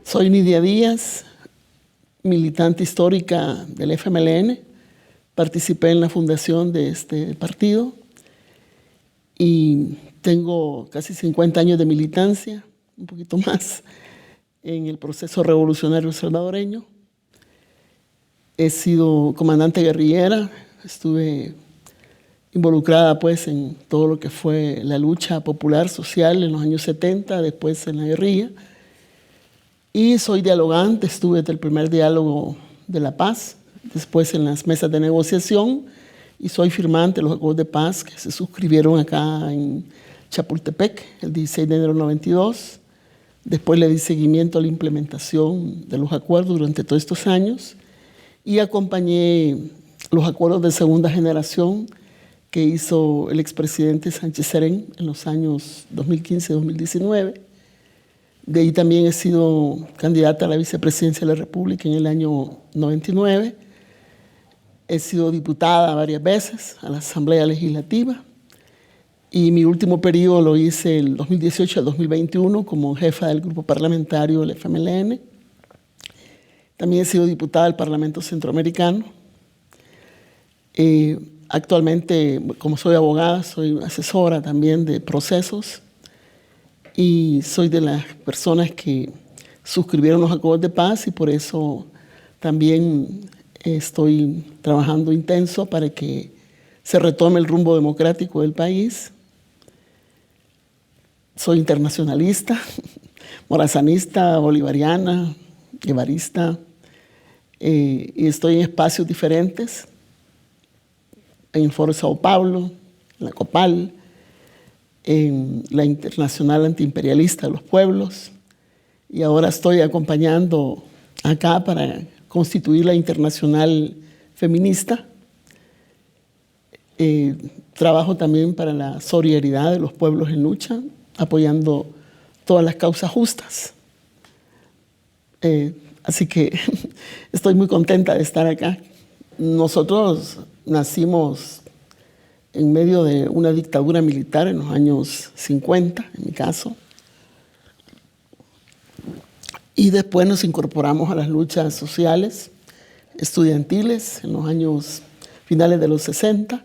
Soy Nidia Díaz, militante histórica del FMLN. Participé en la fundación de este partido y tengo casi 50 años de militancia, un poquito más, en el proceso revolucionario salvadoreño. He sido comandante guerrillera, estuve involucrada pues en todo lo que fue la lucha popular social en los años 70, después en la guerrilla. Y soy dialogante, estuve desde el primer diálogo de la paz, después en las mesas de negociación, y soy firmante de los acuerdos de paz que se suscribieron acá en Chapultepec el 16 de enero del 92. Después le di seguimiento a la implementación de los acuerdos durante todos estos años y acompañé los acuerdos de segunda generación que hizo el expresidente Sánchez Serén en los años 2015-2019. De ahí también he sido candidata a la vicepresidencia de la República en el año 99. He sido diputada varias veces a la Asamblea Legislativa y mi último periodo lo hice del 2018 al 2021 como jefa del grupo parlamentario del FMLN. También he sido diputada del Parlamento Centroamericano. Actualmente, como soy abogada, soy asesora también de procesos y soy de las personas que suscribieron los acuerdos de paz y por eso también estoy trabajando intenso para que se retome el rumbo democrático del país. Soy internacionalista, morazanista, bolivariana, guevarista, y estoy en espacios diferentes, en el Foro de Sao Paulo, en la COPAL, en la Internacional Antiimperialista de los Pueblos, y ahora estoy acompañando acá para constituir la Internacional Feminista. Trabajo también para la solidaridad de los pueblos en lucha, apoyando todas las causas justas. Así que estoy muy contenta de estar acá. Nosotros nacimos en medio de una dictadura militar en los años 50, en mi caso. Y después nos incorporamos a las luchas sociales, estudiantiles, en los años finales de los 60.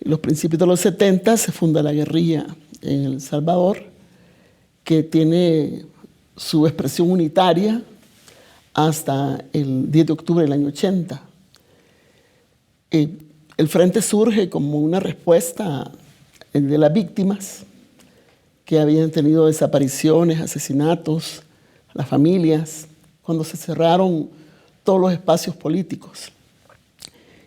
En los principios de los 70 se funda la guerrilla en El Salvador, que tiene su expresión unitaria hasta el 10 de octubre del año 80. El Frente surge como una respuesta de las víctimas que habían tenido desapariciones, asesinatos, las familias, cuando se cerraron todos los espacios políticos.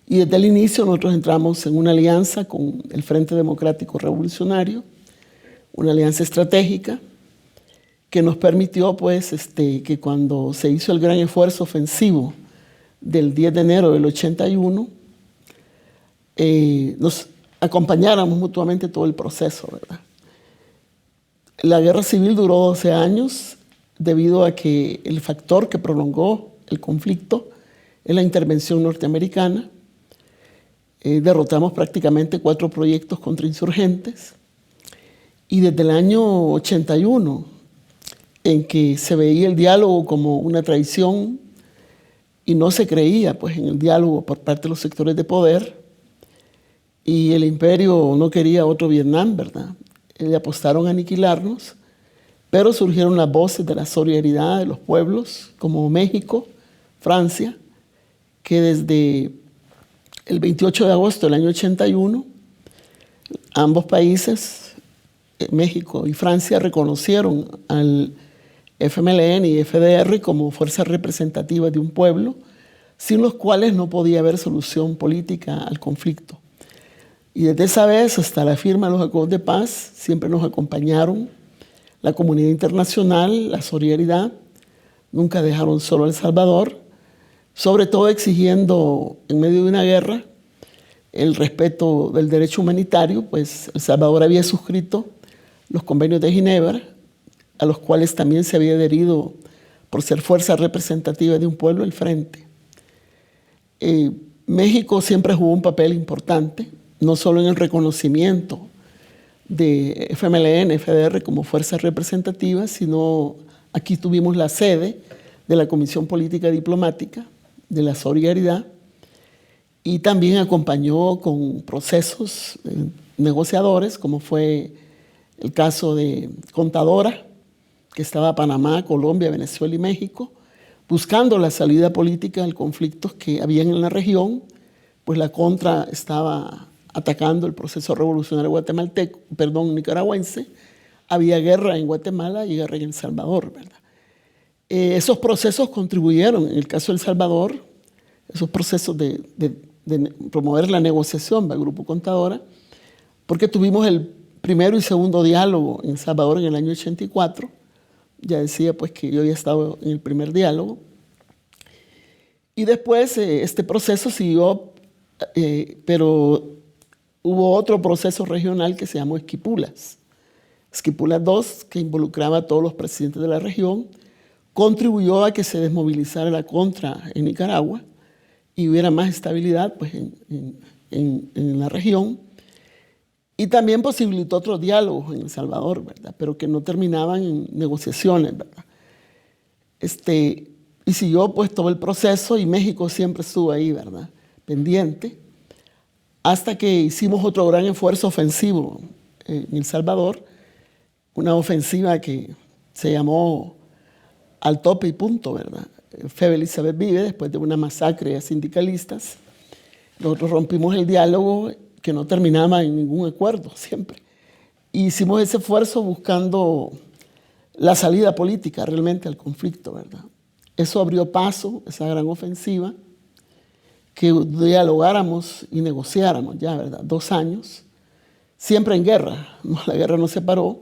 Y desde el inicio nosotros entramos en una alianza con el Frente Democrático Revolucionario, una alianza estratégica que nos permitió pues, que cuando se hizo el gran esfuerzo ofensivo del 10 de enero del 81, nos acompañáramos mutuamente todo el proceso, ¿verdad? La guerra civil duró 12 años debido a que el factor que prolongó el conflicto es la intervención norteamericana. Derrotamos prácticamente 4 proyectos contrainsurgentes y desde el año 81, en que se veía el diálogo como una traición y no se creía pues, en el diálogo por parte de los sectores de poder, y el imperio no quería otro Vietnam, ¿verdad? Le apostaron a aniquilarnos, pero surgieron las voces de la solidaridad de los pueblos, como México, Francia, que desde el 28 de agosto del año 81, ambos países, México y Francia, reconocieron al FMLN y FDR como fuerzas representativas de un pueblo, sin los cuales no podía haber solución política al conflicto. Y desde esa vez hasta la firma de los acuerdos de paz siempre nos acompañaron la comunidad internacional, la solidaridad. Nunca dejaron solo a El Salvador, sobre todo exigiendo en medio de una guerra el respeto del derecho humanitario, pues El Salvador había suscrito los convenios de Ginebra, a los cuales también se había adherido por ser fuerza representativa de un pueblo el Frente. México siempre jugó un papel importante, no solo en el reconocimiento de FMLN, FDR como fuerzas representativas, sino aquí tuvimos la sede de la Comisión Política Diplomática de la Solidaridad y también acompañó con procesos negociadores, como fue el caso de Contadora, que estaba Panamá, Colombia, Venezuela y México, buscando la salida política al conflicto que había en la región, pues la Contra estaba atacando el proceso revolucionario nicaragüense, había guerra en Guatemala y guerra en El Salvador, ¿verdad? Esos procesos contribuyeron, en el caso de El Salvador, esos procesos de promover la negociación del Grupo Contadora, porque tuvimos el primero y segundo diálogo en El Salvador en el año 84. Ya decía pues que yo había estado en el primer diálogo. Y después este proceso siguió, pero hubo otro proceso regional que se llamó Esquipulas. Esquipulas 2, que involucraba a todos los presidentes de la región, contribuyó a que se desmovilizara la Contra en Nicaragua y hubiera más estabilidad pues, en la región. Y también posibilitó otros diálogos en El Salvador, ¿verdad? Pero que no terminaban en negociaciones, ¿verdad? Y siguió pues todo el proceso y México siempre estuvo ahí, ¿verdad? Pendiente, hasta que hicimos otro gran esfuerzo ofensivo en El Salvador, una ofensiva que se llamó Al Tope y Punto, ¿verdad? Febe Elizabeth vive después de una masacre a sindicalistas. Nosotros rompimos el diálogo que no terminaba en ningún acuerdo siempre. Y hicimos ese esfuerzo buscando la salida política realmente al conflicto, ¿verdad? Eso abrió paso, esa gran ofensiva, que dialogáramos y negociáramos ya, ¿verdad? 2 años, siempre en guerra. La guerra nos separó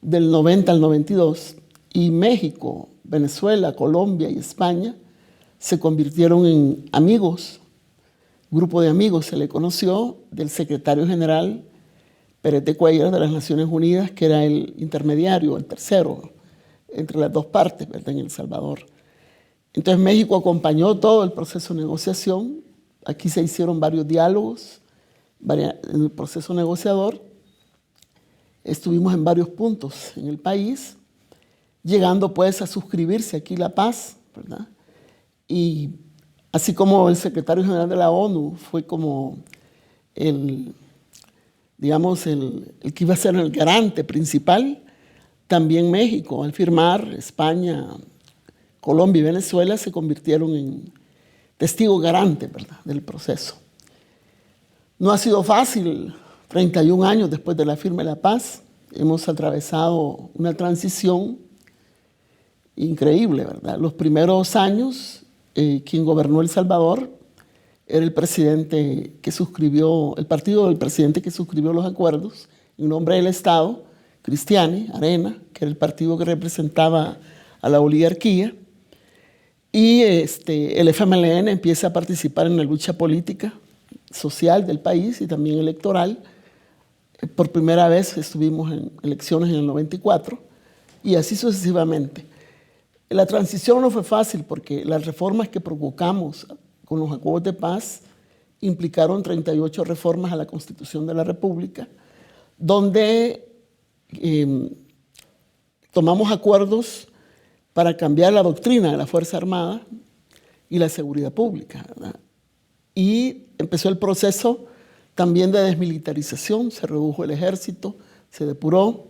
del 90 al 92 y México, Venezuela, Colombia y España se convirtieron en amigos. Grupo de amigos se le conoció del secretario general Pérez de Cuéllar de las Naciones Unidas, que era el intermediario, el tercero, entre las dos partes, ¿verdad? En El Salvador. Entonces México acompañó todo el proceso de negociación. Aquí se hicieron varios diálogos en el proceso negociador. Estuvimos en varios puntos en el país, llegando pues a suscribirse aquí la paz, ¿verdad? Y así como el secretario general de la ONU fue como digamos, el que iba a ser el garante principal, también México, al firmar, España, Colombia y Venezuela se convirtieron en testigos garantes, ¿verdad?, del proceso. No ha sido fácil, 31 años después de la firma de la paz, hemos atravesado una transición increíble, ¿verdad? Los primeros años, quien gobernó El Salvador era el presidente que suscribió, el partido del presidente que suscribió los acuerdos en nombre del Estado, Cristiani, Arena, que era el partido que representaba a la oligarquía, y el FMLN empieza a participar en la lucha política, social del país y también electoral. Por primera vez estuvimos en elecciones en el 94 y así sucesivamente. La transición no fue fácil porque las reformas que provocamos con los acuerdos de paz implicaron 38 reformas a la Constitución de la República, donde tomamos acuerdos para cambiar la doctrina de la Fuerza Armada y la seguridad pública, ¿verdad? Y empezó el proceso también de desmilitarización, se redujo el ejército, se depuró,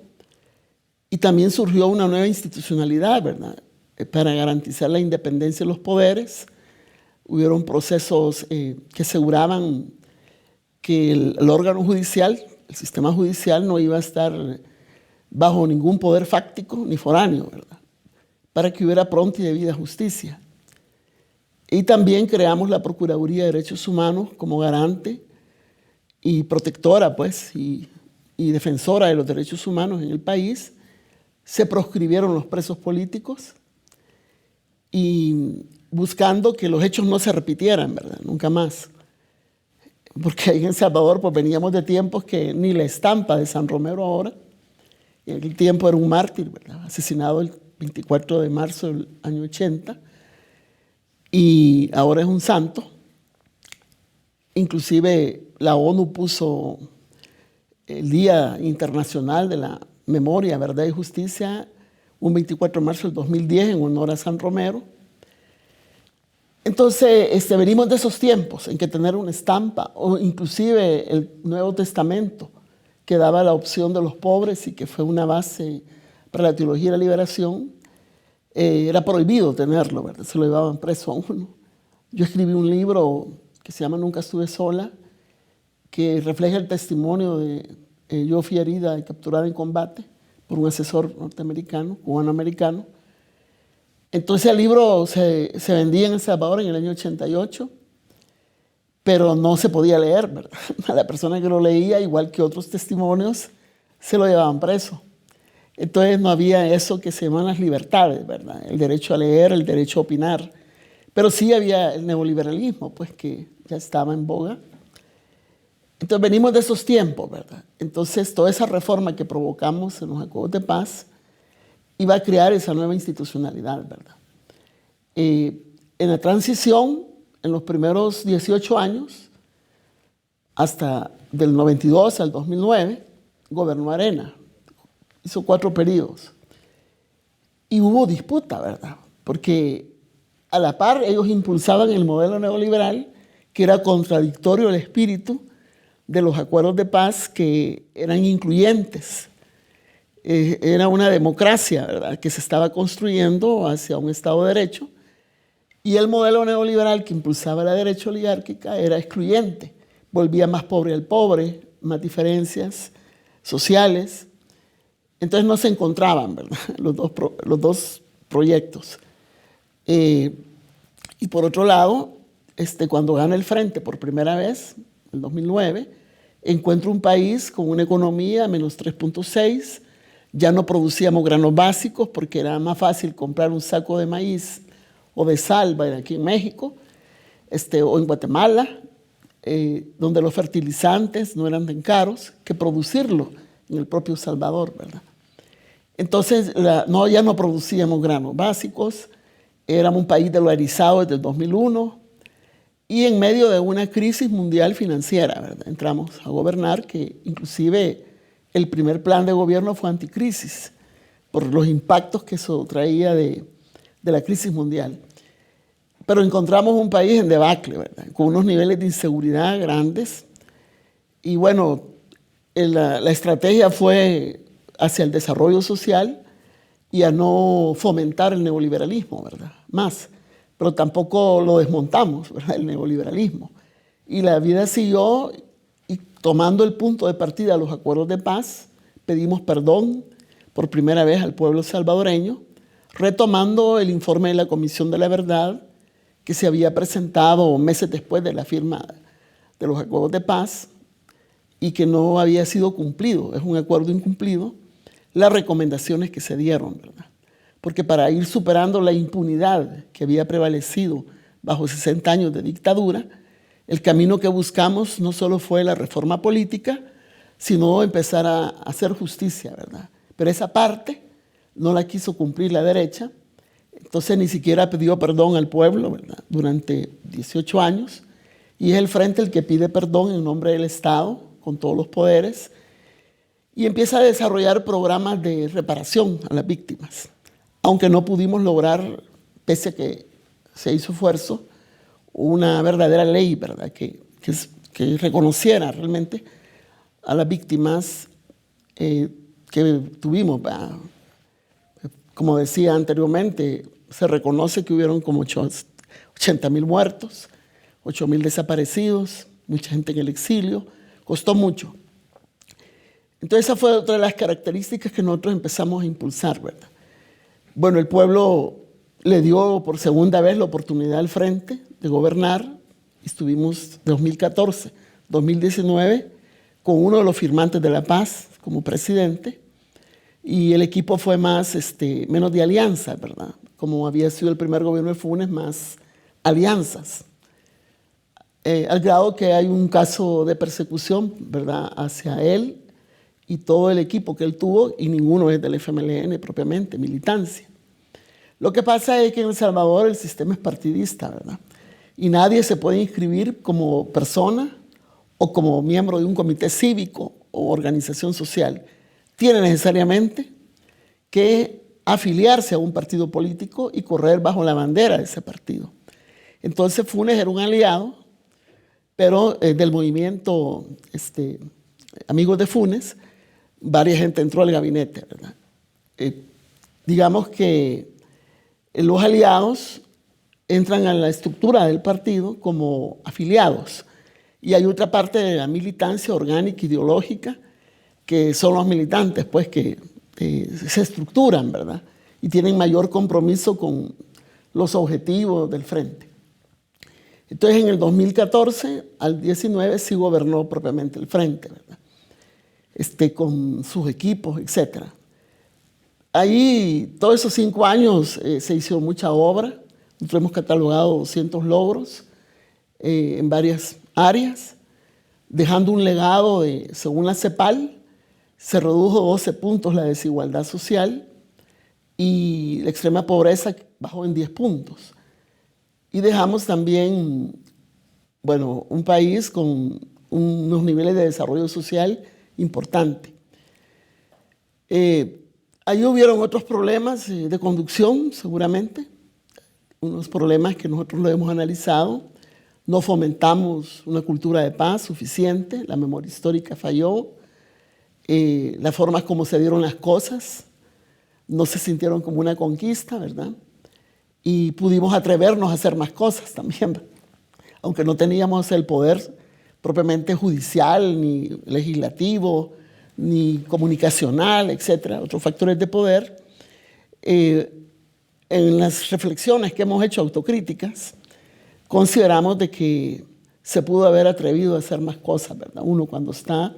y también surgió una nueva institucionalidad, ¿verdad?, para garantizar la independencia de los poderes. Hubieron procesos que aseguraban que el órgano judicial, el sistema judicial, no iba a estar bajo ningún poder fáctico ni foráneo, ¿verdad?, para que hubiera pronta y debida justicia. Y también creamos la Procuraduría de Derechos Humanos como garante y protectora, pues, y defensora de los derechos humanos en el país. Se proscribieron los presos políticos y buscando que los hechos no se repitieran, ¿verdad?, nunca más. Porque ahí en El Salvador pues, veníamos de tiempos que ni la estampa de San Romero ahora, en aquel tiempo era un mártir, ¿verdad?, asesinado el 24 de marzo del año 80, y ahora es un santo. Inclusive la ONU puso el Día Internacional de la Memoria, Verdad y Justicia, un 24 de marzo del 2010 en honor a San Romero. Entonces, venimos de esos tiempos en que tener una estampa o inclusive el Nuevo Testamento que daba la opción de los pobres y que fue una base para la teología de la liberación, era prohibido tenerlo, ¿verdad? Se lo llevaban preso a uno. Yo escribí un libro que se llama Nunca estuve sola, que refleja el testimonio de yo fui herida y capturada en combate por un asesor norteamericano, cubano-americano. Entonces el libro se vendía en El Salvador en el año 88, pero no se podía leer, ¿verdad? A la persona que lo leía, igual que otros testimonios, se lo llevaban preso. Entonces no había eso que se llaman las libertades, ¿verdad? El derecho a leer, el derecho a opinar. Pero sí había el neoliberalismo, pues que ya estaba en boga. Entonces venimos de esos tiempos, ¿verdad? Entonces toda esa reforma que provocamos en los acuerdos de paz iba a crear esa nueva institucionalidad, ¿verdad? En la transición, en los primeros 18 años, hasta del 92 al 2009, gobernó Arena. Hizo 4 periodos. Y hubo disputa, ¿verdad? Porque a la par ellos impulsaban el modelo neoliberal, que era contradictorio al espíritu de los acuerdos de paz, que eran incluyentes. Era una democracia, ¿verdad?, que se estaba construyendo hacia un Estado de Derecho, y el modelo neoliberal que impulsaba la derecha oligárquica era excluyente, volvía más pobre al pobre, más diferencias sociales. Entonces no se encontraban, ¿verdad?, los dos proyectos. Y por otro lado, cuando gana el Frente por primera vez, en 2009, encuentra un país con una economía menos 3.6, ya no producíamos granos básicos porque era más fácil comprar un saco de maíz o de sal aquí en México, o en Guatemala, donde los fertilizantes no eran tan caros, que producirlo en el propio Salvador, ¿verdad? Entonces, ya no producíamos granos básicos, éramos un país dolarizado desde el 2001 y en medio de una crisis mundial financiera, ¿verdad? Entramos a gobernar, que inclusive el primer plan de gobierno fue anticrisis por los impactos que eso traía de la crisis mundial. Pero encontramos un país en debacle, ¿verdad?, con unos niveles de inseguridad grandes. Y bueno, la estrategia fue hacia el desarrollo social y a no fomentar el neoliberalismo, ¿verdad?, más. Pero tampoco lo desmontamos, ¿verdad?, el neoliberalismo. Y la vida siguió, y tomando el punto de partida los acuerdos de paz, pedimos perdón por primera vez al pueblo salvadoreño, retomando el informe de la Comisión de la Verdad que se había presentado meses después de la firma de los acuerdos de paz y que no había sido cumplido, es un acuerdo incumplido, las recomendaciones que se dieron, ¿verdad? Porque para ir superando la impunidad que había prevalecido bajo 60 años de dictadura, el camino que buscamos no solo fue la reforma política, sino empezar a hacer justicia, ¿verdad? Pero esa parte no la quiso cumplir la derecha, entonces ni siquiera pidió perdón al pueblo, ¿verdad?, durante 18 años, y es el Frente el que pide perdón en nombre del Estado, con todos los poderes, y empieza a desarrollar programas de reparación a las víctimas, aunque no pudimos lograr, pese a que se hizo esfuerzo, una verdadera ley, ¿verdad?, que reconociera realmente a las víctimas que tuvimos, ¿verdad? Como decía anteriormente, se reconoce que hubieron como 80,000 muertos, 8,000 desaparecidos, mucha gente en el exilio, costó mucho. Entonces esa fue otra de las características que nosotros empezamos a impulsar, ¿verdad? Bueno, el pueblo le dio por segunda vez la oportunidad al Frente de gobernar. Estuvimos 2014, 2019 con uno de los firmantes de la paz como presidente, y el equipo fue menos de alianza, ¿verdad? Como había sido el primer gobierno de Funes, más alianzas. Al grado que hay un caso de persecución, ¿verdad?, hacia él y todo el equipo que él tuvo, y ninguno es del FMLN propiamente, militancia. Lo que pasa es que en El Salvador el sistema es partidista, ¿verdad? Y nadie se puede inscribir como persona o como miembro de un comité cívico o organización social tiene necesariamente que afiliarse a un partido político y correr bajo la bandera de ese partido. Entonces Funes era un aliado, pero del movimiento Amigos de Funes, varias gente entró al gabinete, ¿verdad? Digamos que los aliados entran a la estructura del partido como afiliados. Y hay otra parte de la militancia orgánica, ideológica, que son los militantes, pues, que se estructuran, ¿verdad? Y tienen mayor compromiso con los objetivos del frente. Entonces, en el 2014 al 19 sí gobernó propiamente el frente, ¿verdad? Con sus equipos, etc. Ahí, todos esos 5 años se hizo mucha obra. Nosotros hemos catalogado 200 logros en varias áreas, dejando un legado de, según la CEPAL, se redujo 12 puntos la desigualdad social y la extrema pobreza bajó en 10 puntos. Y dejamos también, bueno, un país con unos niveles de desarrollo social importantes. Ahí hubieron otros problemas de conducción, seguramente, unos problemas que nosotros lo hemos analizado. No fomentamos una cultura de paz suficiente, la memoria histórica falló, las formas como se dieron las cosas no se sintieron como una conquista, ¿verdad? Y pudimos atrevernos a hacer más cosas también, ¿verdad? Aunque no teníamos el poder propiamente judicial, ni legislativo, ni comunicacional, etcétera, otros factores de poder. En las reflexiones que hemos hecho autocríticas, consideramos de que se pudo haber atrevido a hacer más cosas, ¿verdad? Uno cuando está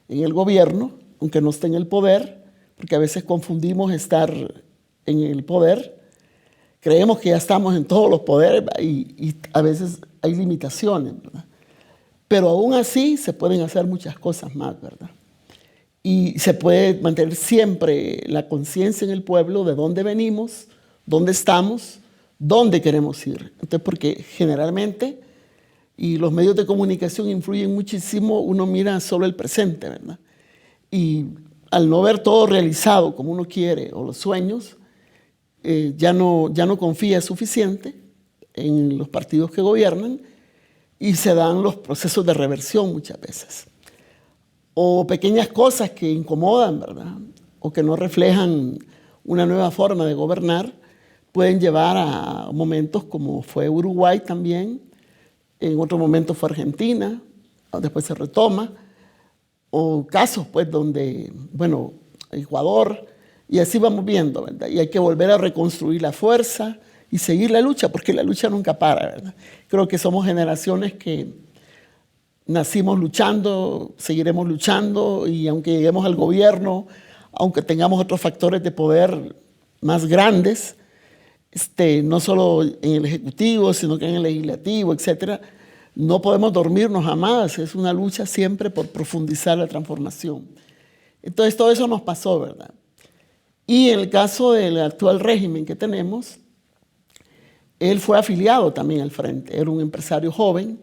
en el gobierno, aunque no esté en el poder, porque a veces confundimos estar en el poder, creemos que ya estamos en todos los poderes y a veces hay limitaciones, ¿verdad? Pero aún así se pueden hacer muchas cosas más, ¿verdad? Y se puede mantener siempre la conciencia en el pueblo de dónde venimos, dónde estamos, dónde queremos ir. Entonces, porque generalmente, y los medios de comunicación influyen muchísimo, uno mira solo el presente, ¿verdad? Y al no ver todo realizado como uno quiere, o los sueños, ya no confía suficiente en los partidos que gobiernan y se dan los procesos de reversión muchas veces. O pequeñas cosas que incomodan, ¿verdad? O que no reflejan una nueva forma de gobernar, pueden llevar a momentos como fue Uruguay también, en otro momento fue Argentina, después se retoma, o casos pues donde, bueno, Ecuador, y así vamos viendo, ¿verdad? Y hay que volver a reconstruir la fuerza y seguir la lucha, porque la lucha nunca para, ¿verdad? Creo que somos generaciones que nacimos luchando, seguiremos luchando, y aunque lleguemos al gobierno, aunque tengamos otros factores de poder más grandes, no solo en el Ejecutivo, sino que en el Legislativo, etcétera, no podemos dormirnos jamás. Es una lucha siempre por profundizar la transformación. Entonces, todo eso nos pasó, ¿verdad? Y en el caso del actual régimen que tenemos, él fue afiliado también al Frente. Era un empresario joven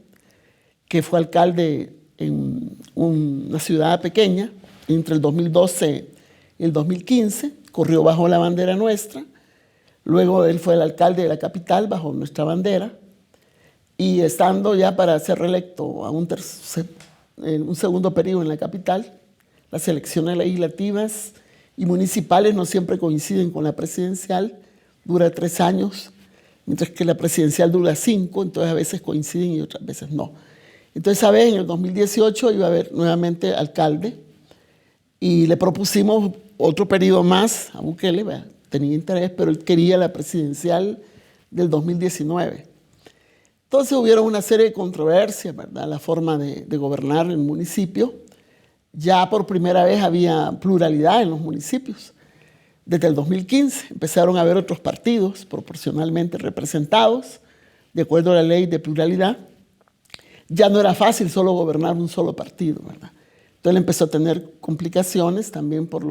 que fue alcalde en una ciudad pequeña entre el 2012 y el 2015, corrió bajo la bandera nuestra. Luego él fue el alcalde de la capital bajo nuestra bandera, y estando ya para ser reelecto a un segundo periodo en la capital, las elecciones legislativas y municipales no siempre coinciden con la presidencial, dura 3 años, mientras que la presidencial dura 5, entonces a veces coinciden y otras veces no. Entonces, esa vez, en el 2018, iba a haber nuevamente alcalde, y le propusimos otro periodo más a Bukele, ¿verdad? Tenía interés, pero él quería la presidencial del 2019. Entonces hubieron una serie de controversias, ¿verdad? La forma de gobernar el municipio. Ya por primera vez había pluralidad en los municipios. Desde el 2015 empezaron a haber otros partidos proporcionalmente representados, de acuerdo a la ley de pluralidad. Ya no era fácil solo gobernar un solo partido, ¿verdad? Entonces él empezó a tener complicaciones también por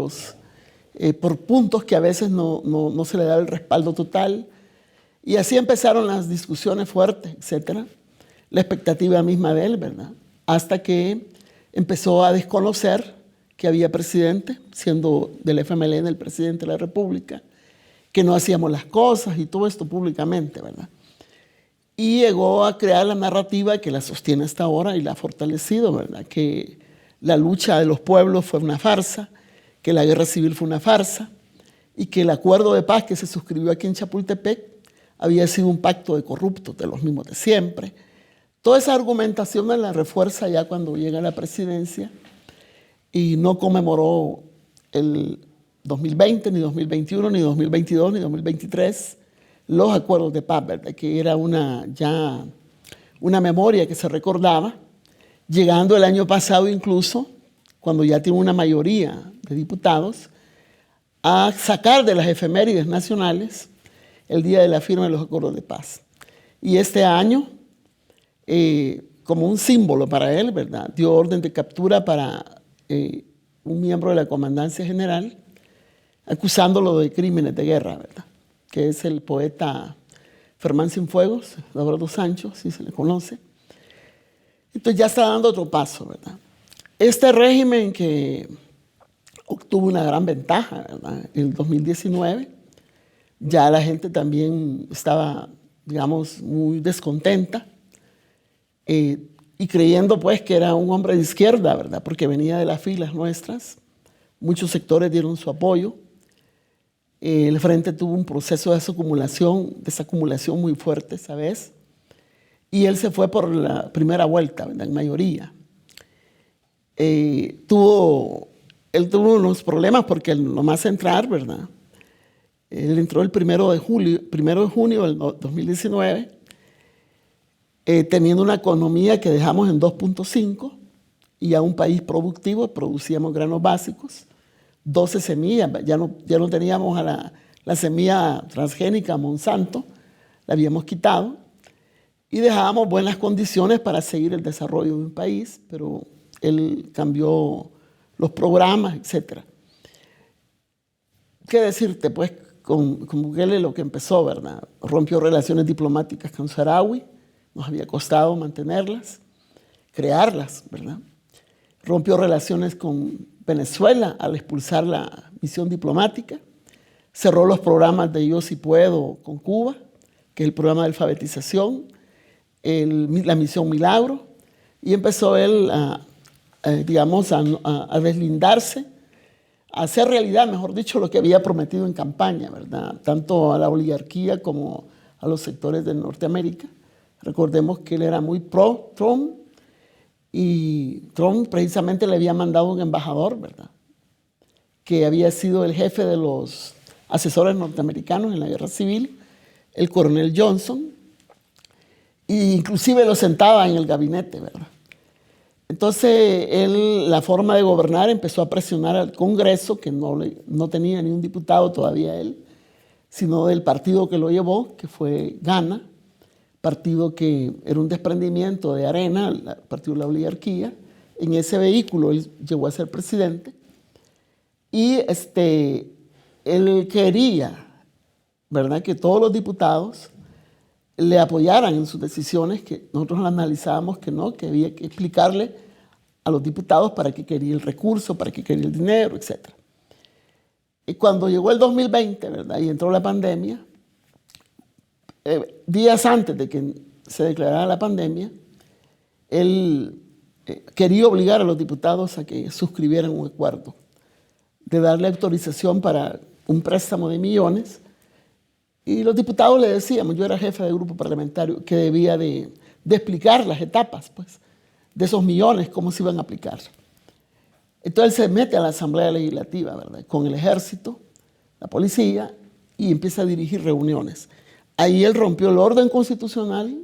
puntos que a veces no se le da el respaldo total. Y así empezaron las discusiones fuertes, etcétera. La expectativa misma de él, ¿verdad? Hasta que empezó a desconocer que había presidente, siendo del FMLN el presidente de la República, que no hacíamos las cosas y todo esto públicamente, ¿verdad? Y llegó a crear la narrativa que la sostiene hasta ahora y la ha fortalecido, ¿verdad? Que la lucha de los pueblos fue una farsa, que la guerra civil fue una farsa y que el acuerdo de paz que se suscribió aquí en Chapultepec había sido un pacto de corruptos, de los mismos de siempre. Toda esa argumentación la refuerza ya cuando llega a la presidencia y no conmemoró el 2020, ni 2021, ni 2022, ni 2023 los acuerdos de paz, ¿verdad? Que era ya una memoria que se recordaba, llegando el año pasado incluso, cuando ya tiene una mayoría de diputados, a sacar de las efemérides nacionales el día de la firma de los acuerdos de paz. Y este año, como un símbolo para él, ¿verdad? Dio orden de captura para un miembro de la Comandancia General, acusándolo de crímenes de guerra, ¿verdad? Que es el poeta Fermán Cienfuegos, Eduardo Sancho, si se le conoce. Entonces ya está dando otro paso, ¿verdad? Este régimen que obtuvo una gran ventaja, ¿verdad? En el 2019, ya la gente también estaba, digamos, muy descontenta y creyendo pues que era un hombre de izquierda, ¿verdad? Porque venía de las filas nuestras. Muchos sectores dieron su apoyo. El Frente tuvo un proceso de desacumulación muy fuerte esa vez. Y él se fue por la primera vuelta, ¿verdad? En mayoría. Él tuvo unos problemas porque nomás entrar, ¿verdad? Él entró el 1 de junio del 2019, teniendo una economía que dejamos en 2.5 y a un país productivo, producíamos granos básicos, 12 semillas, ya no teníamos a la semilla transgénica Monsanto, la habíamos quitado y dejábamos buenas condiciones para seguir el desarrollo de un país, pero él cambió los programas, etc. ¿Qué decirte? Pues con Bukele lo que empezó, ¿verdad? Rompió relaciones diplomáticas con Saharaui, nos había costado mantenerlas, crearlas, ¿verdad? Rompió relaciones con Venezuela al expulsar la misión diplomática, cerró los programas de Yo Si Puedo con Cuba, que es el programa de alfabetización, la misión Milagro, y empezó él a deslindarse, a hacer realidad, mejor dicho, lo que había prometido en campaña, ¿verdad? Tanto a la oligarquía como a los sectores de Norteamérica. Recordemos que él era muy pro-Trump y Trump precisamente le había mandado un embajador, ¿verdad? Que había sido el jefe de los asesores norteamericanos en la guerra civil, el coronel Johnson, e inclusive lo sentaba en el gabinete, ¿verdad? Entonces, la forma de gobernar empezó a presionar al Congreso, que no tenía ni un diputado todavía él, sino del partido que lo llevó, que fue Gana, partido que era un desprendimiento de Arena, el partido de la oligarquía. En ese vehículo él llegó a ser presidente y él quería, ¿verdad?, que todos los diputados le apoyaran en sus decisiones, que nosotros analizábamos que no, que había que explicarle a los diputados para qué quería el recurso, para qué quería el dinero, etc. Y cuando llegó el 2020, ¿verdad?, y entró la pandemia, días antes de que se declarara la pandemia, él quería obligar a los diputados a que suscribieran un acuerdo de darle autorización para un préstamo de millones. Y los diputados le decíamos, yo era jefe de grupo parlamentario, que debía de explicar las etapas, pues, de esos millones, cómo se iban a aplicar. Entonces él se mete a la Asamblea Legislativa, ¿verdad?, con el ejército, la policía, y empieza a dirigir reuniones. Ahí él rompió el orden constitucional,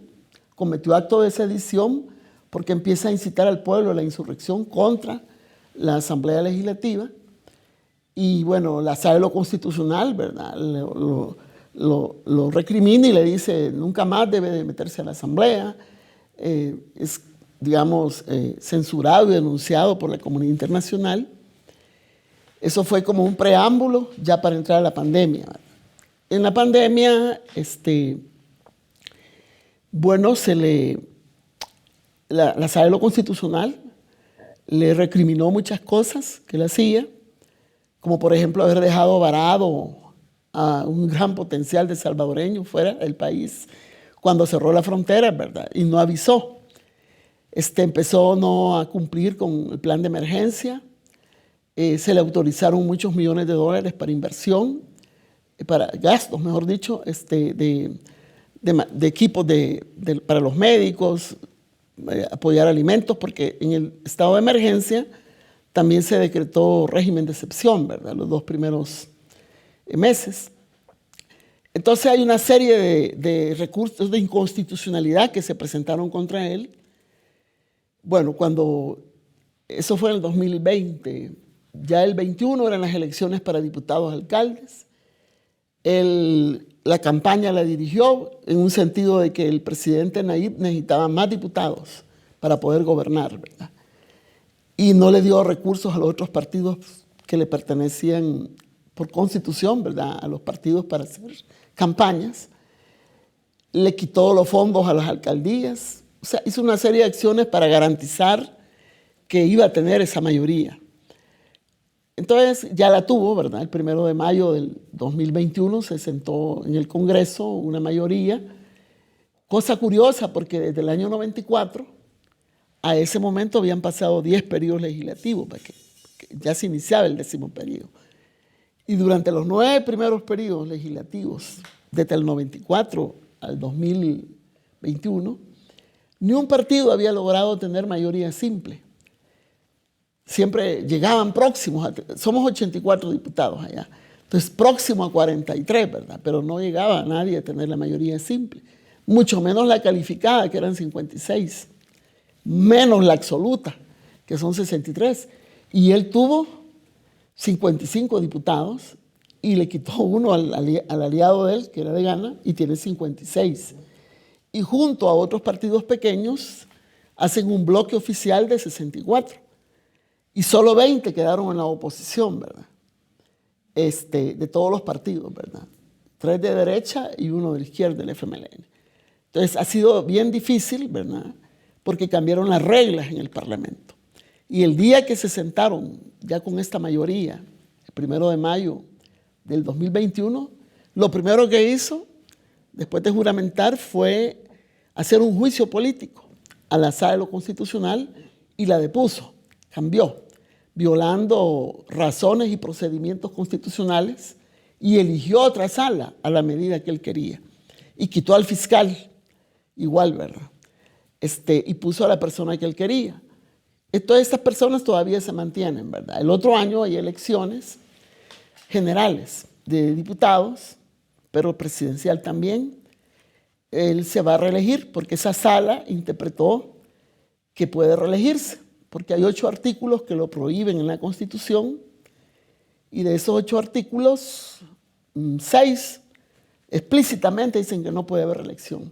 cometió acto de sedición, porque empieza a incitar al pueblo a la insurrección contra la Asamblea Legislativa. Y bueno, la Sala de lo Constitucional, ¿verdad?, lo recrimina y le dice nunca más debe de meterse a la Asamblea. Es, digamos, censurado y denunciado por la comunidad internacional. Eso fue como un preámbulo ya para entrar a la pandemia. En la pandemia, bueno, la Sala de lo Constitucional le recriminó muchas cosas que él hacía, como por ejemplo haber dejado varado a un gran potencial de salvadoreños fuera del país cuando cerró la frontera, ¿verdad? Y no avisó. Empezó no a cumplir con el plan de emergencia, se le autorizaron muchos millones de dólares para inversión, para gastos, mejor dicho, de equipos para los médicos, apoyar alimentos, porque en el estado de emergencia también se decretó régimen de excepción, ¿verdad? Los 2 primeros meses. Entonces hay una serie de recursos de inconstitucionalidad que se presentaron contra él. Bueno, cuando eso fue en el 2020, ya el 21 eran las elecciones para diputados alcaldes. La campaña la dirigió en un sentido de que el presidente Nayib necesitaba más diputados para poder gobernar, ¿verdad? Y no le dio recursos a los otros partidos que le pertenecían por constitución, ¿verdad? A los partidos para hacer campañas. Le quitó los fondos a las alcaldías. O sea, hizo una serie de acciones para garantizar que iba a tener esa mayoría. Entonces ya la tuvo, ¿verdad? El 1 de mayo del 2021 se sentó en el Congreso una mayoría. Cosa curiosa, porque desde el año 94 a ese momento habían pasado 10 periodos legislativos, porque ya se iniciaba el 10º periodo. Y durante los 9 primeros periodos legislativos, desde el 94 al 2021, ni un partido había logrado tener mayoría simple. Siempre llegaban próximos, somos 84 diputados allá, entonces próximo a 43, ¿verdad? Pero no llegaba a nadie a tener la mayoría simple, mucho menos la calificada, que eran 56, menos la absoluta, que son 63. Y él tuvo 55 diputados y le quitó uno al aliado de él, que era de Ghana, y tiene 56. Y junto a otros partidos pequeños hacen un bloque oficial de 64. Y solo 20 quedaron en la oposición, ¿verdad? De todos los partidos, ¿verdad? 3 de derecha y 1 de la izquierda, del FMLN. Entonces ha sido bien difícil, ¿verdad? Porque cambiaron las reglas en el Parlamento. Y el día que se sentaron ya con esta mayoría, el 1 de mayo del 2021, lo primero que hizo, después de juramentar, fue hacer un juicio político a la Sala de lo Constitucional y la depuso, cambió, violando razones y procedimientos constitucionales, y eligió otra sala a la medida que él quería. Y quitó al fiscal, igual, ¿verdad? Y puso a la persona que él quería. Entonces estas personas todavía se mantienen, ¿verdad? El otro año hay elecciones generales de diputados, pero presidencial también. Él se va a reelegir porque esa sala interpretó que puede reelegirse, porque hay 8 artículos que lo prohíben en la Constitución, y de esos 8 artículos, 6 explícitamente dicen que no puede haber reelección,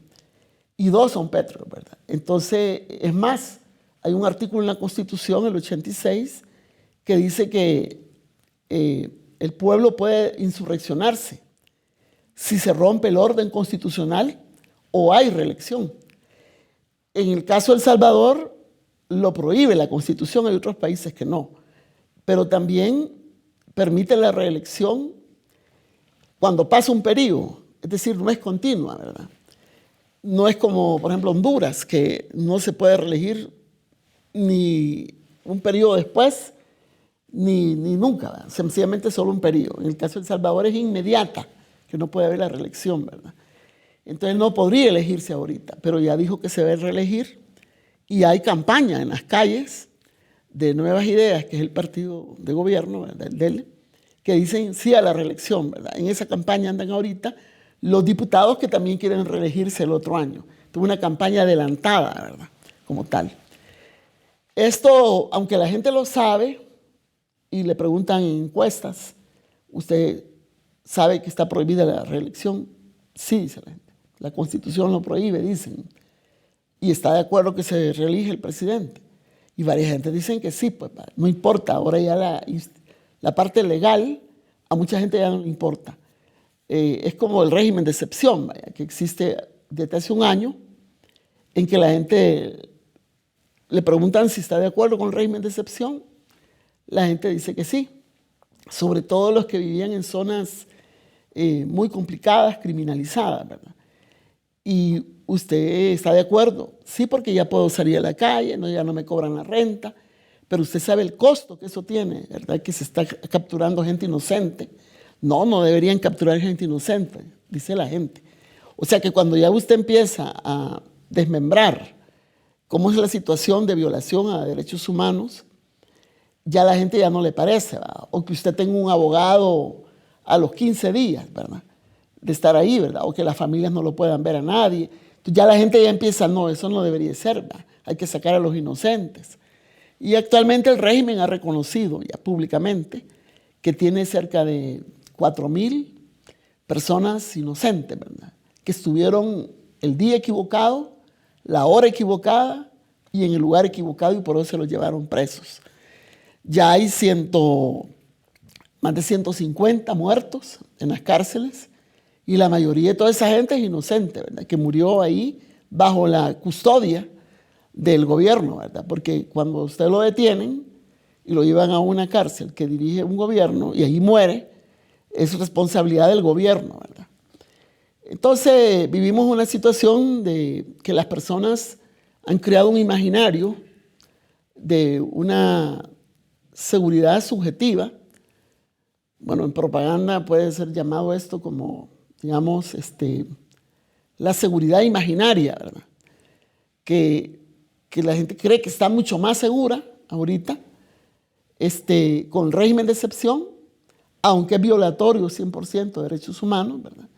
y 2 son pétreos, ¿verdad? Entonces, es más, hay un artículo en la Constitución, el 86, que dice que el pueblo puede insurreccionarse si se rompe el orden constitucional o hay reelección. En el caso de El Salvador, lo prohíbe la Constitución, hay otros países que no, pero también permite la reelección cuando pasa un periodo, es decir, no es continua, ¿verdad? No es como, por ejemplo, Honduras, que no se puede reelegir ni un periodo después, ni nunca, ¿verdad? Sencillamente solo un periodo. En el caso de El Salvador es inmediata, que no puede haber la reelección, ¿verdad? Entonces no podría elegirse ahorita, pero ya dijo que se va a reelegir, y hay campaña en las calles de Nuevas Ideas, que es el partido de gobierno, ¿verdad? El DEL, que dicen sí a la reelección, ¿verdad? En esa campaña andan ahorita los diputados que también quieren reelegirse el otro año. Tuvo una campaña adelantada, ¿verdad? Como tal. Esto, aunque la gente lo sabe y le preguntan en encuestas, ¿usted sabe que está prohibida la reelección? Sí, dice la gente. La Constitución lo prohíbe, dicen. Y está de acuerdo que se reelige el presidente. Y varias gente dicen que sí, pues no importa. Ahora ya la parte legal a mucha gente ya no le importa. Es como el régimen de excepción, vaya, que existe desde hace un año, en que la gente le preguntan si está de acuerdo con el régimen de excepción, la gente dice que sí, sobre todo los que vivían en zonas muy complicadas, criminalizadas, ¿verdad? Y usted está de acuerdo, sí, porque ya puedo salir a la calle, no, ya no me cobran la renta, pero usted sabe el costo que eso tiene, ¿verdad? Que se está capturando gente inocente. No, no deberían capturar gente inocente, dice la gente. O sea que cuando ya usted empieza a desmembrar cómo es la situación de violación a derechos humanos, ya la gente ya no le parece, ¿verdad? O que usted tenga un abogado a los 15 días, ¿verdad? De estar ahí, ¿verdad? O que las familias no lo puedan ver a nadie. Entonces ya la gente ya empieza, no, eso no debería ser, ¿verdad? Hay que sacar a los inocentes. Y actualmente el régimen ha reconocido ya públicamente que tiene cerca de 4,000 personas inocentes, ¿verdad? Que estuvieron el día equivocado, la hora equivocada y en el lugar equivocado y por eso se los llevaron presos. Ya hay más de 150 muertos en las cárceles y la mayoría de toda esa gente es inocente, ¿verdad? Que murió ahí bajo la custodia del gobierno, ¿verdad? Porque cuando usted lo detienen y lo llevan a una cárcel que dirige un gobierno y ahí muere, es responsabilidad del gobierno, ¿verdad? Entonces vivimos una situación de que las personas han creado un imaginario de una seguridad subjetiva. Bueno, en propaganda puede ser llamado esto como, digamos, la seguridad imaginaria, ¿verdad? Que la gente cree que está mucho más segura ahorita con el régimen de excepción, aunque es violatorio 100% de derechos humanos, ¿verdad?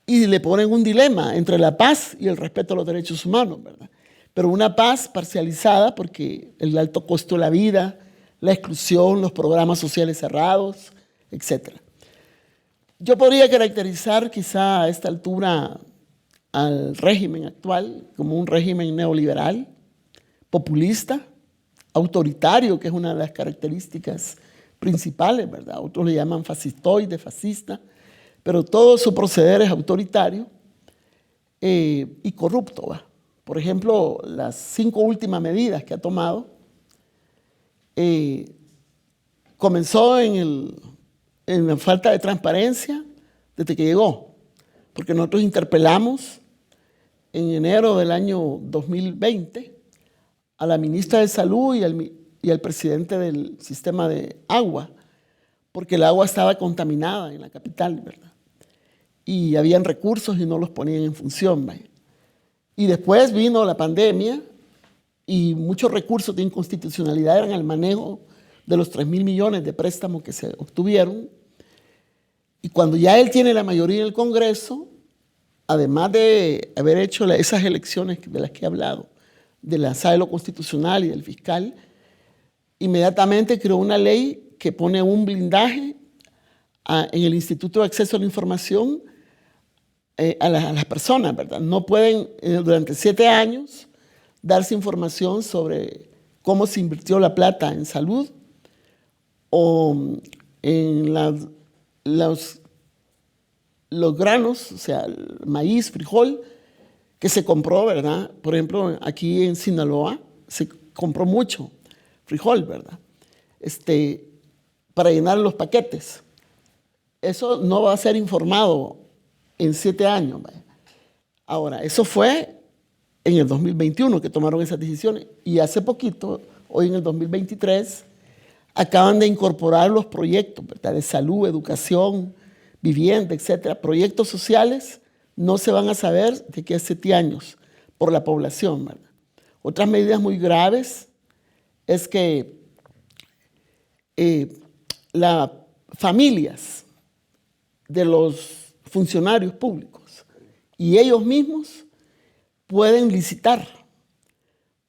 Y le ponen un dilema entre la paz y el respeto a los derechos humanos, ¿verdad? Pero una paz parcializada porque el alto costo de la vida, la exclusión, los programas sociales cerrados, etc. Yo podría caracterizar quizá a esta altura al régimen actual como un régimen neoliberal, populista, autoritario, que es una de las características principales, ¿verdad? Otros le llaman fascistoide, fascista, pero todo su proceder es autoritario y corrupto, ¿va? Por ejemplo, las 5 últimas medidas que ha tomado comenzó en la falta de transparencia desde que llegó, porque nosotros interpelamos en enero del año 2020 a la ministra de Salud y al presidente del sistema de agua, porque el agua estaba contaminada en la capital, ¿verdad? Y habían recursos y no los ponían en función, ¿vale? Y después vino la pandemia y muchos recursos de inconstitucionalidad eran el manejo de los 3,000 millones de préstamos que se obtuvieron. Y cuando ya él tiene la mayoría en el Congreso, además de haber hecho esas elecciones de las que he hablado, de la sala de lo constitucional y del fiscal, inmediatamente creó una ley que pone un blindaje en el Instituto de Acceso a la Información a las personas, ¿verdad? No pueden durante 7 años darse información sobre cómo se invirtió la plata en salud o en los granos, o sea, el maíz, frijol, que se compró, ¿verdad? Por ejemplo, aquí en Sinaloa se compró mucho frijol, ¿verdad? Para llenar los paquetes. Eso no va a ser informado en 7 años, ¿vale? Ahora, eso fue en el 2021 que tomaron esas decisiones y hace poquito, hoy en el 2023, acaban de incorporar los proyectos, ¿verdad? De salud, educación, vivienda, etcétera. Proyectos sociales no se van a saber de aquí a 7 años por la población, ¿verdad? Otras medidas muy graves es que las familias de los funcionarios públicos y ellos mismos pueden licitar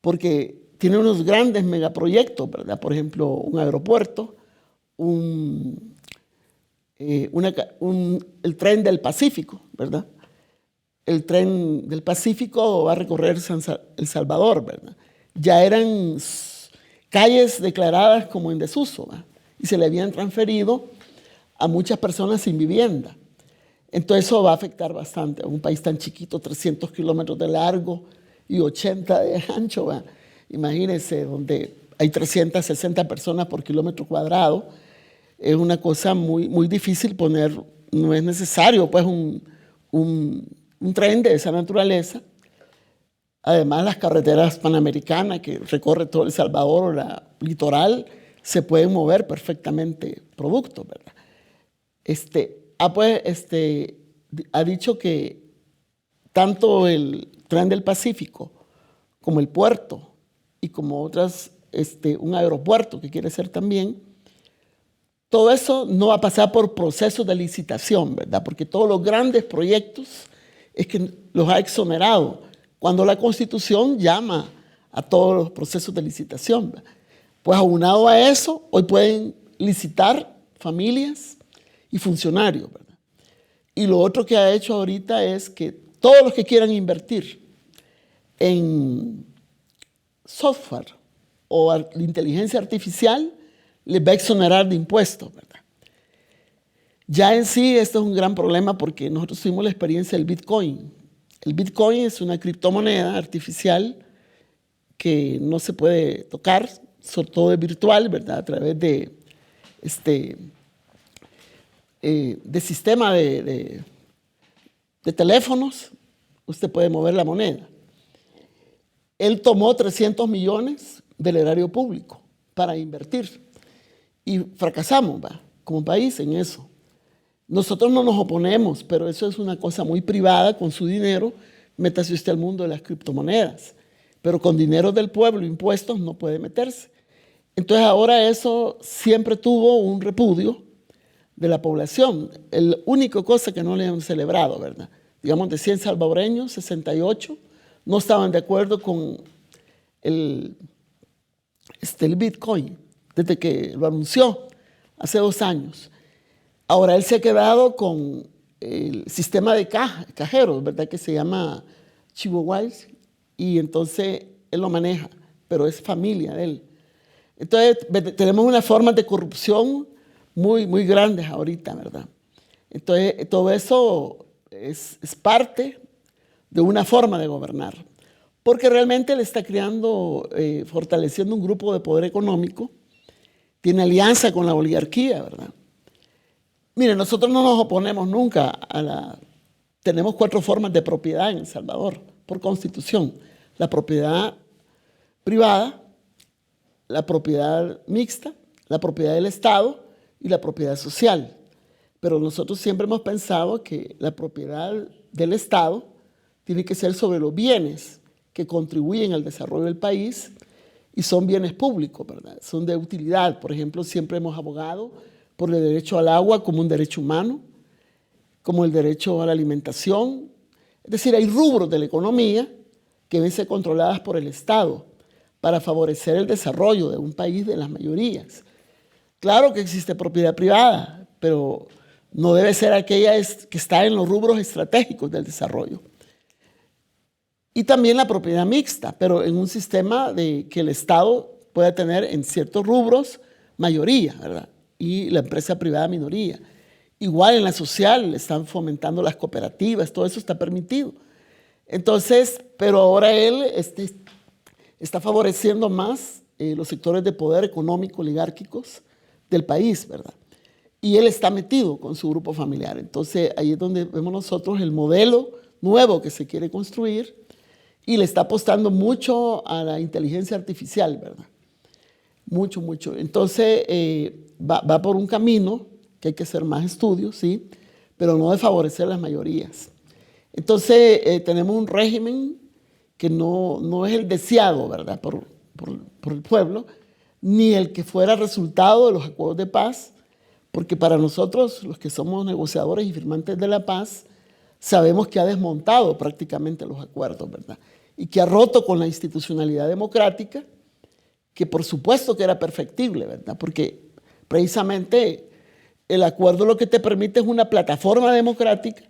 porque tienen unos grandes megaproyectos, ¿verdad? Por ejemplo, un aeropuerto, el tren del Pacífico, ¿verdad? El tren del Pacífico va a recorrer El Salvador, ¿verdad? Ya eran calles declaradas como en desuso, ¿verdad? Y se le habían transferido a muchas personas sin vivienda. Entonces eso va a afectar bastante a un país tan chiquito, 300 kilómetros de largo y 80 de ancho, ¿verdad? Imagínense, donde hay 360 personas por kilómetro cuadrado, es una cosa muy, muy difícil poner, no es necesario pues un tren de esa naturaleza. Además, las carreteras panamericanas que recorre todo El Salvador o la litoral, se pueden mover perfectamente productos, ¿verdad? Ha dicho que tanto el Tren del Pacífico como el puerto y como un aeropuerto que quiere ser también, todo eso no va a pasar por procesos de licitación, ¿verdad? Porque todos los grandes proyectos es que los ha exonerado cuando la Constitución llama a todos los procesos de licitación, ¿verdad? Pues aunado a eso, hoy pueden licitar familias y funcionarios, ¿verdad? Y lo otro que ha hecho ahorita es que todos los que quieran invertir en software o inteligencia artificial les va a exonerar de impuestos, ¿verdad? Ya en sí esto es un gran problema porque nosotros tuvimos la experiencia del Bitcoin. El Bitcoin es una criptomoneda artificial que no se puede tocar, sobre todo es virtual, ¿verdad? A través de sistema de teléfonos, usted puede mover la moneda. Él tomó 300 millones del erario público para invertir y fracasamos, ¿va? Como país en eso. Nosotros no nos oponemos, pero eso es una cosa muy privada con su dinero. Métase usted al mundo de las criptomonedas, pero con dinero del pueblo, impuestos, no puede meterse. Entonces ahora eso siempre tuvo un repudio de la población. La única cosa que no le han celebrado, ¿verdad? Digamos, de 100 salvadoreños, 68 no estaban de acuerdo con el Bitcoin desde que lo anunció hace 2 años. Ahora él se ha quedado con el sistema de cajeros, ¿verdad? Que se llama Chihuahua, y entonces él lo maneja, pero es familia de él. Entonces tenemos unas formas de corrupción muy, muy grandes ahorita, ¿verdad? Entonces todo eso es parte de una forma de gobernar, porque realmente él está creando, fortaleciendo un grupo de poder económico, tiene alianza con la oligarquía, ¿verdad? Mire, nosotros no nos oponemos nunca Tenemos 4 formas de propiedad en El Salvador, por constitución. La propiedad privada, la propiedad mixta, la propiedad del Estado y la propiedad social. Pero nosotros siempre hemos pensado que la propiedad del Estado tiene que ser sobre los bienes que contribuyen al desarrollo del país y son bienes públicos, ¿verdad? Son de utilidad. Por ejemplo, siempre hemos abogado por el derecho al agua como un derecho humano, como el derecho a la alimentación. Es decir, hay rubros de la economía que deben ser controladas por el Estado para favorecer el desarrollo de un país de las mayorías. Claro que existe propiedad privada, pero no debe ser aquella que está en los rubros estratégicos del desarrollo. Y también la propiedad mixta, pero en un sistema de que el Estado pueda tener en ciertos rubros mayoría, ¿verdad? Y la empresa privada minoría. Igual en la social están fomentando las cooperativas, todo eso está permitido. Entonces, pero ahora él está favoreciendo más los sectores de poder económico oligárquicos del país, ¿verdad? Y él está metido con su grupo familiar. Entonces, ahí es donde vemos nosotros el modelo nuevo que se quiere construir y le está apostando mucho a la inteligencia artificial, ¿verdad? Mucho, mucho. Entonces, va por un camino que hay que hacer más estudios, ¿sí? Pero no de favorecer las mayorías. Entonces, tenemos un régimen que no es el deseado, ¿verdad? Por el pueblo, ni el que fuera resultado de los acuerdos de paz, porque para nosotros, los que somos negociadores y firmantes de la paz, sabemos que ha desmontado prácticamente los acuerdos, ¿verdad? Y que ha roto con la institucionalidad democrática, que por supuesto que era perfectible, ¿verdad? Porque precisamente el acuerdo lo que te permite es una plataforma democrática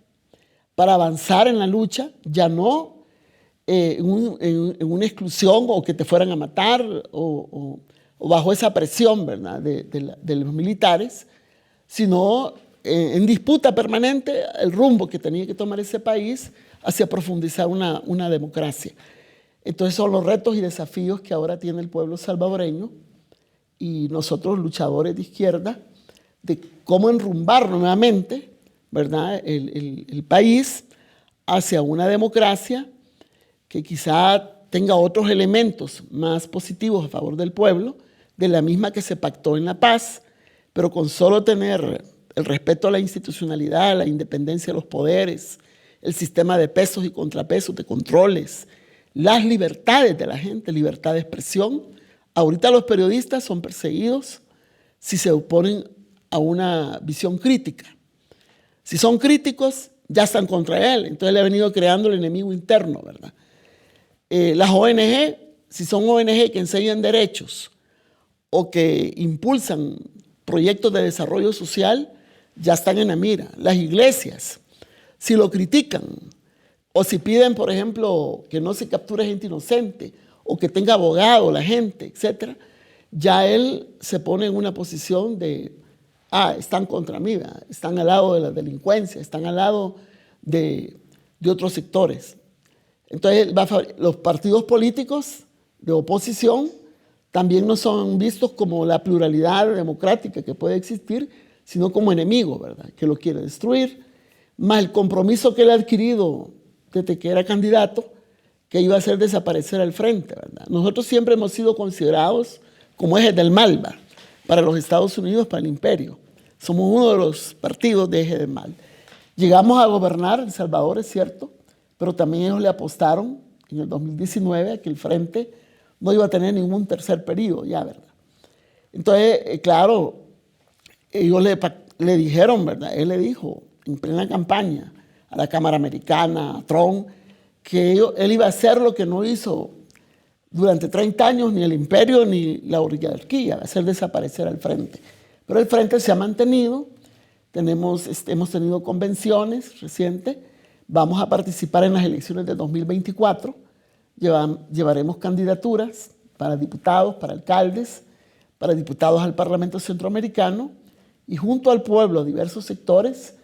para avanzar en la lucha, ya no en una exclusión o que te fueran a matar o bajo esa presión, ¿verdad? de los militares, sino en disputa permanente el rumbo que tenía que tomar ese país hacia profundizar una democracia. Entonces son los retos y desafíos que ahora tiene el pueblo salvadoreño y nosotros luchadores de izquierda, de cómo enrumbar nuevamente, ¿verdad?, el país hacia una democracia que quizá tenga otros elementos más positivos a favor del pueblo, de la misma que se pactó en La Paz, pero con solo tener el respeto a la institucionalidad, la independencia de los poderes, el sistema de pesos y contrapesos, de controles, las libertades de la gente, libertad de expresión. Ahorita los periodistas son perseguidos si se oponen a una visión crítica. Si son críticos, ya están contra él. Entonces le ha venido creando el enemigo interno, ¿verdad? Las ONG, si son ONG que enseñan derechos o que impulsan proyectos de desarrollo social, ya están en la mira. Las iglesias, si lo critican o si piden, por ejemplo, que no se capture gente inocente o que tenga abogado la gente, etc., ya él se pone en una posición de, están contra mí, ¿verdad? Están al lado de la delincuencia, están al lado de otros sectores. Entonces, los partidos políticos de oposición también no son vistos como la pluralidad democrática que puede existir, sino como enemigo, ¿verdad?, que lo quiere destruir, más el compromiso que él ha adquirido desde que era candidato, que iba a hacer desaparecer al frente, ¿verdad? Nosotros siempre hemos sido considerados como ejes del mal, ¿verdad?, para los Estados Unidos, para el imperio. Somos uno de los partidos de eje del mal. Llegamos a gobernar El Salvador, es cierto, pero también ellos le apostaron en el 2019 a que el frente no iba a tener ningún tercer periodo ya, ¿verdad? Entonces, claro, ellos le dijeron, ¿verdad? Él le dijo en plena campaña a la Cámara Americana, a Trump, que él iba a hacer lo que no hizo durante 30 años ni el imperio ni la oligarquía, hacer desaparecer al frente. Pero el frente se ha mantenido, hemos tenido convenciones recientes, vamos a participar en las elecciones de 2024, llevaremos candidaturas para diputados, para alcaldes, para diputados al Parlamento Centroamericano y junto al pueblo, diversos sectores,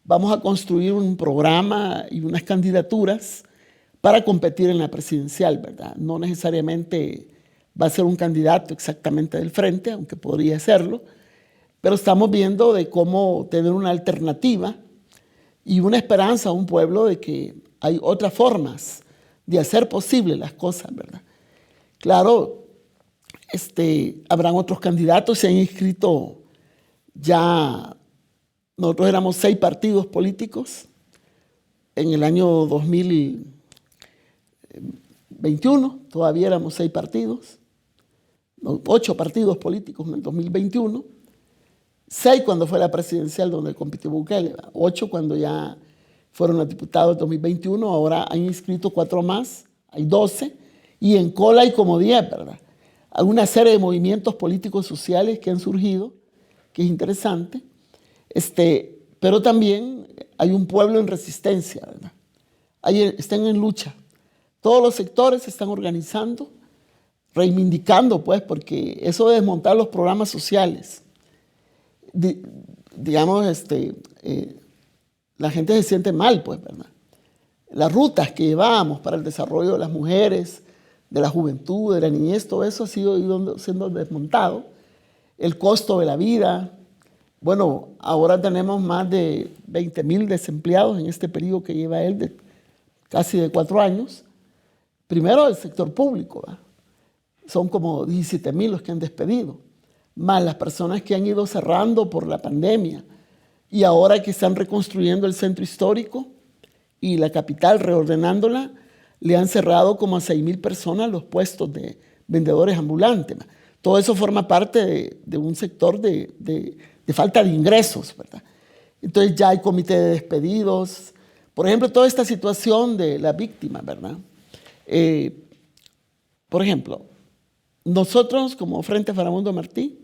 vamos a construir un programa y unas candidaturas para competir en la presidencial, ¿verdad? No necesariamente va a ser un candidato exactamente del frente, aunque podría serlo, pero estamos viendo de cómo tener una alternativa y una esperanza a un pueblo de que hay otras formas de hacer posible las cosas, ¿verdad? Claro, habrán otros candidatos, se han inscrito ya, nosotros éramos 6 partidos políticos en el año 2021, todavía éramos 6 partidos, 8 partidos políticos en el 2021, 6 cuando fue la presidencial donde compitió Bukele, 8 cuando ya fueron los diputados en 2021, ahora han inscrito 4 más, hay 12, y en cola hay como 10, ¿verdad? Hay una serie de movimientos políticos sociales que han surgido, que es interesante, pero también hay un pueblo en resistencia, ¿verdad? Están en lucha. Todos los sectores se están organizando, reivindicando, pues, porque eso de desmontar los programas sociales, digamos, la gente se siente mal, pues, ¿verdad? Las rutas que llevábamos para el desarrollo de las mujeres, de la juventud, de la niñez, todo eso ha ido siendo desmontado. El costo de la vida. Bueno, ahora tenemos más de 20,000 desempleados en este periodo que lleva él, casi de 4 años. Primero el sector público, ¿verdad? Son como 17,000 los que han despedido, más las personas que han ido cerrando por la pandemia y ahora que están reconstruyendo el centro histórico y la capital, reordenándola, le han cerrado como a 6,000 personas los puestos de vendedores ambulantes. Todo eso forma parte de un sector de falta de ingresos, ¿verdad? Entonces ya hay comité de despedidos. Por ejemplo, toda esta situación de la víctima, ¿verdad? Por ejemplo, nosotros como Frente Faramundo Martí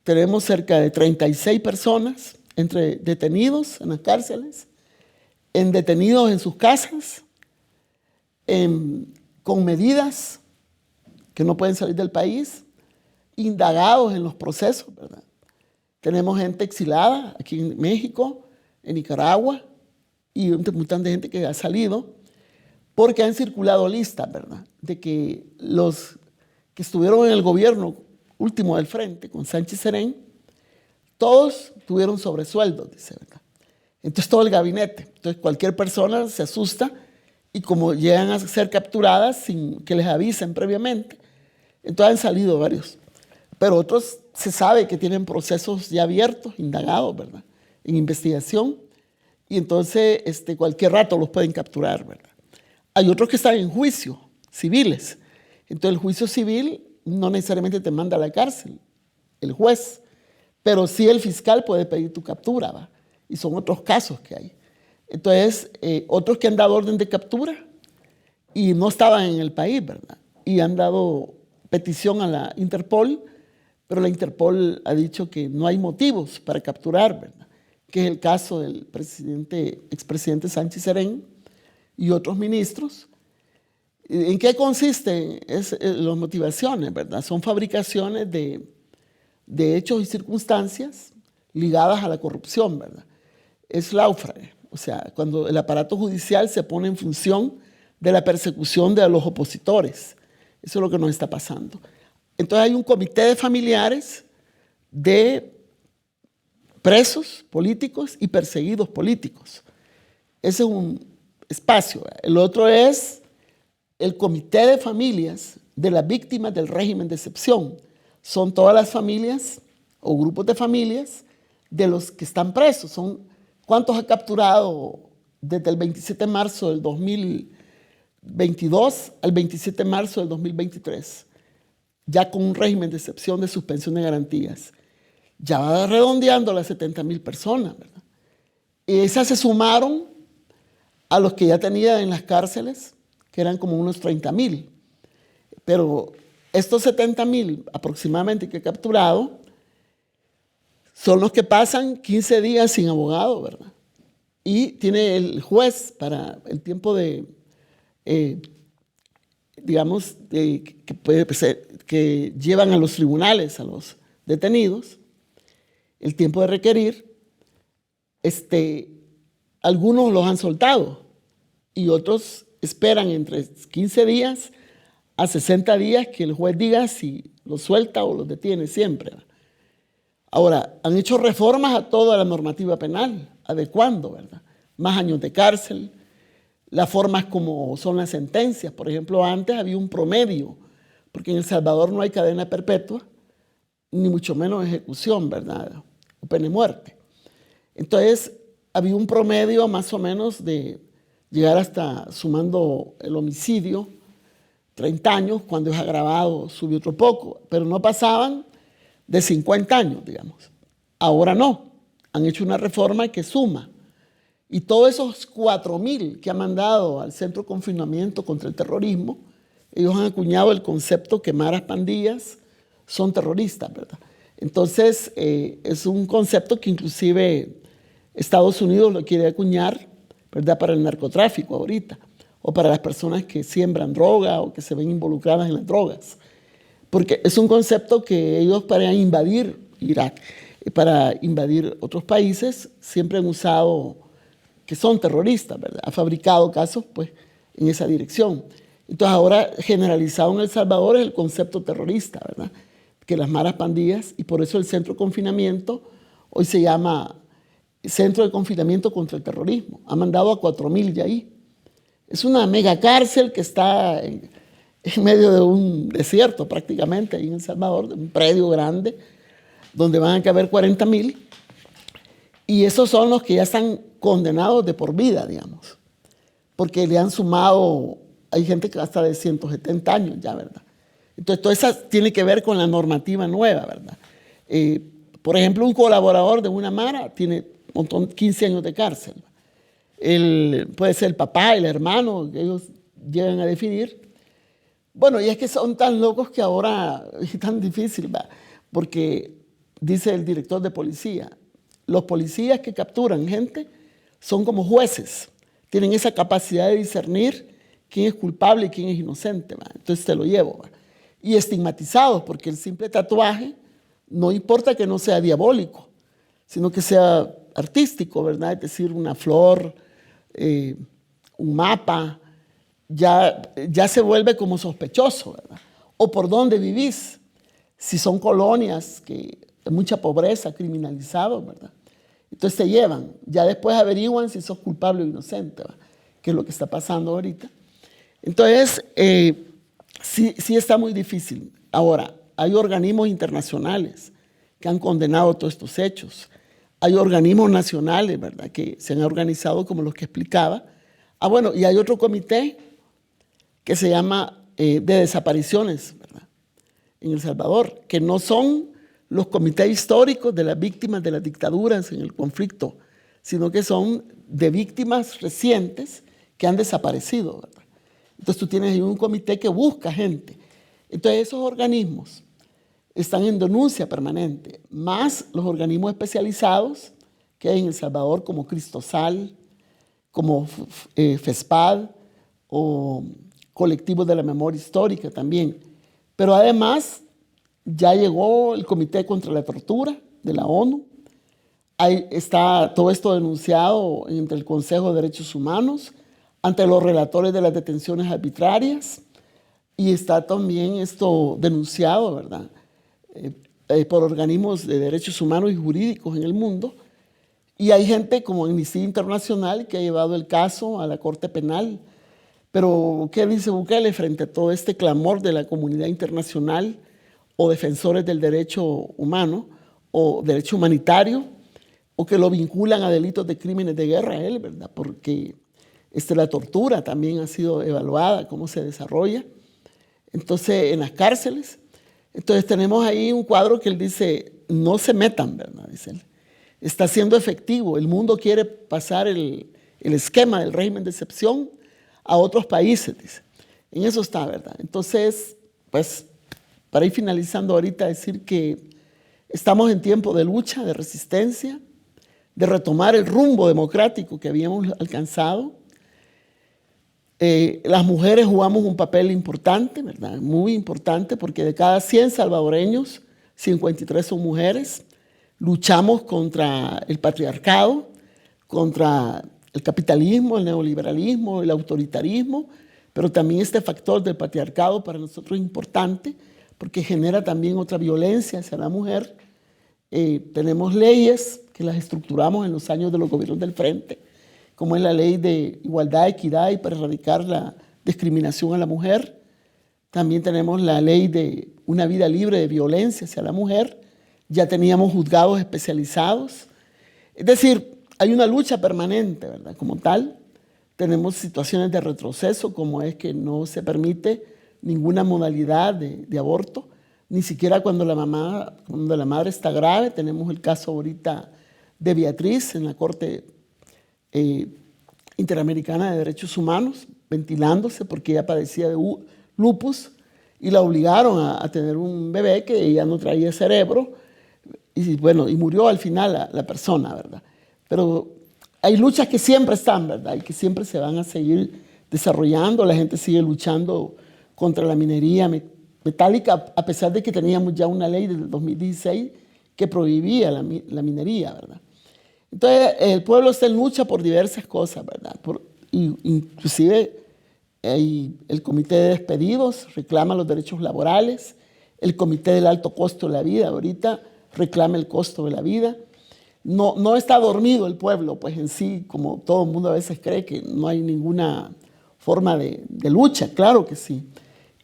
tenemos cerca de 36 personas entre detenidos en las cárceles, en detenidos en sus casas, con medidas que no pueden salir del país, indagados en los procesos, ¿verdad? Tenemos gente exilada aquí en México, en Nicaragua, y un montón de gente que ha salido porque han circulado listas, ¿verdad?, de que los que estuvieron en el gobierno último del frente, con Sánchez Serén, todos tuvieron sobresueldos, dice, ¿verdad? Entonces todo el gabinete, entonces cualquier persona se asusta y como llegan a ser capturadas sin que les avisen previamente, entonces han salido varios. Pero otros se sabe que tienen procesos ya abiertos, indagados, ¿verdad?, en investigación, y entonces cualquier rato los pueden capturar, ¿verdad? Hay otros que están en juicio, civiles. Entonces el juicio civil no necesariamente te manda a la cárcel, el juez, pero sí el fiscal puede pedir tu captura, ¿va? Y son otros casos que hay. Entonces, otros que han dado orden de captura y no estaban en el país, ¿verdad? Y han dado petición a la Interpol, pero la Interpol ha dicho que no hay motivos para capturar, ¿verdad? Que es el caso del expresidente Sánchez Serén y otros ministros. ¿En qué consisten las motivaciones, verdad? Son fabricaciones de hechos y circunstancias ligadas a la corrupción, ¿verdad? Es náufrago, o sea, cuando el aparato judicial se pone en función de la persecución de los opositores. Eso es lo que nos está pasando. Entonces hay un comité de familiares de presos políticos y perseguidos políticos. Ese es un espacio. El otro es el comité de familias de las víctimas del régimen de excepción. Son todas las familias o grupos de familias de los que están presos. ¿Cuántos ha capturado desde el 27 de marzo del 2022 al 27 de marzo del 2023? Ya con un régimen de excepción de suspensión de garantías. Ya va redondeando las 70,000 personas, ¿verdad? Y esas se sumaron a los que ya tenía en las cárceles, que eran como unos 30,000. Pero estos 70,000 aproximadamente que he capturado son los que pasan 15 días sin abogado, ¿verdad? Y tiene el juez para el tiempo de, digamos, que llevan a los tribunales, a los detenidos, el tiempo de requerir, algunos los han soltado y otros esperan entre 15 días a 60 días que el juez diga si los suelta o los detiene siempre. Ahora, han hecho reformas a toda la normativa penal, adecuando, ¿verdad? Más años de cárcel, las formas como son las sentencias. Por ejemplo, antes había un promedio, porque en El Salvador no hay cadena perpetua, ni mucho menos ejecución, ¿verdad? O pena de muerte. Entonces, había un promedio más o menos de llegar hasta, sumando el homicidio, 30 años, cuando es agravado sube otro poco, pero no pasaban de 50 años, digamos. Ahora no, han hecho una reforma que suma. Y todos esos 4,000 que han mandado al centro de confinamiento contra el terrorismo, ellos han acuñado el concepto que maras pandillas son terroristas, ¿verdad? Entonces, es un concepto que inclusive Estados Unidos lo quiere acuñar, ¿verdad?, para el narcotráfico ahorita, o para las personas que siembran droga o que se ven involucradas en las drogas. Porque es un concepto que ellos para invadir Irak, para invadir otros países, siempre han usado que son terroristas, ¿verdad? Ha fabricado casos, pues, en esa dirección. Entonces ahora generalizado en El Salvador es el concepto terrorista, ¿verdad? Que las maras pandillas, y por eso el centro de confinamiento hoy se llama Centro de Confinamiento contra el Terrorismo. Ha mandado a 4,000 de ahí. Es una mega cárcel que está en medio de un desierto prácticamente, ahí en El Salvador, de un predio grande, donde van a caber 40,000. Y esos son los que ya están condenados de por vida, digamos. Porque le han sumado, hay gente que hasta de 170 años ya, ¿verdad? Entonces, todo eso tiene que ver con la normativa nueva, ¿verdad? Por ejemplo, un colaborador de una mara tiene 15 años de cárcel. Puede ser el papá, el hermano, que ellos llegan a definir. Bueno, y es que son tan locos que ahora es tan difícil, ¿va? Porque dice el director de policía, los policías que capturan gente son como jueces, tienen esa capacidad de discernir quién es culpable y quién es inocente, ¿va? Entonces te lo llevo, ¿va? Y estigmatizados, porque el simple tatuaje no importa que no sea diabólico, sino que sea artístico, ¿verdad? Es decir, una flor, un mapa, ya se vuelve como sospechoso, ¿verdad? O por dónde vivís, si son colonias que hay mucha pobreza, criminalizados, ¿verdad? Entonces te llevan, ya después averiguan si sos culpable o inocente, ¿verdad? Que es lo que está pasando ahorita. Entonces, sí está muy difícil. Ahora, hay organismos internacionales que han condenado todos estos hechos. Hay organismos nacionales, ¿verdad?, que se han organizado como los que explicaba. Bueno, y hay otro comité que se llama de desapariciones, ¿verdad?, en El Salvador, que no son los comités históricos de las víctimas de las dictaduras en el conflicto, sino que son de víctimas recientes que han desaparecido, ¿verdad? Entonces tú tienes ahí un comité que busca gente. Entonces esos organismos están en denuncia permanente, más los organismos especializados que hay en El Salvador, como Cristosal, como FESPAD o colectivos de la memoria histórica también. Pero además ya llegó el Comité contra la Tortura de la ONU. Ahí está todo esto denunciado entre el Consejo de Derechos Humanos, ante los relatores de las detenciones arbitrarias, y está también esto denunciado, ¿verdad?, por organismos de derechos humanos y jurídicos en el mundo. Y hay gente como Amnistía Internacional que ha llevado el caso a la Corte Penal. Pero, ¿qué dice Bukele frente a todo este clamor de la comunidad internacional o defensores del derecho humano o derecho humanitario, o que lo vinculan a delitos de crímenes de guerra a él, ¿verdad? Porque la tortura también ha sido evaluada, cómo se desarrolla. Entonces, en las cárceles. Entonces, tenemos ahí un cuadro que él dice, no se metan, ¿verdad?, dice él. Está siendo efectivo. El mundo quiere pasar el esquema del régimen de excepción a otros países, dice. En eso está, ¿verdad? Entonces, pues, para ir finalizando ahorita, decir que estamos en tiempo de lucha, de resistencia, de retomar el rumbo democrático que habíamos alcanzado. Las mujeres jugamos un papel importante, ¿verdad?, muy importante, porque de cada 100 salvadoreños, 53 son mujeres. Luchamos contra el patriarcado, contra el capitalismo, el neoliberalismo, el autoritarismo, pero también este factor del patriarcado para nosotros es importante porque genera también otra violencia hacia la mujer. Tenemos leyes que las estructuramos en los años de los gobiernos del Frente, como es la ley de igualdad, equidad y para erradicar la discriminación a la mujer. También tenemos la ley de una vida libre de violencia hacia la mujer. Ya teníamos juzgados especializados. Es decir, hay una lucha permanente, ¿verdad? Como tal, tenemos situaciones de retroceso, como es que no se permite ninguna modalidad de aborto, ni siquiera cuando la madre está grave. Tenemos el caso ahorita de Beatriz en la Corte Interamericana de Derechos Humanos, ventilándose porque ella padecía de lupus y la obligaron a tener un bebé que ella no traía cerebro. Y bueno, y murió al final la persona, ¿verdad? Pero hay luchas que siempre están, ¿verdad? Y que siempre se van a seguir desarrollando. La gente sigue luchando contra la minería metálica, a pesar de que teníamos ya una ley del 2016 que prohibía la minería, ¿verdad? Entonces, el pueblo está en lucha por diversas cosas, ¿verdad? Inclusive, el Comité de Despedidos reclama los derechos laborales, el Comité del Alto Costo de la Vida ahorita reclama el costo de la vida. No está dormido el pueblo, pues en sí, como todo el mundo a veces cree que no hay ninguna forma de lucha, claro que sí.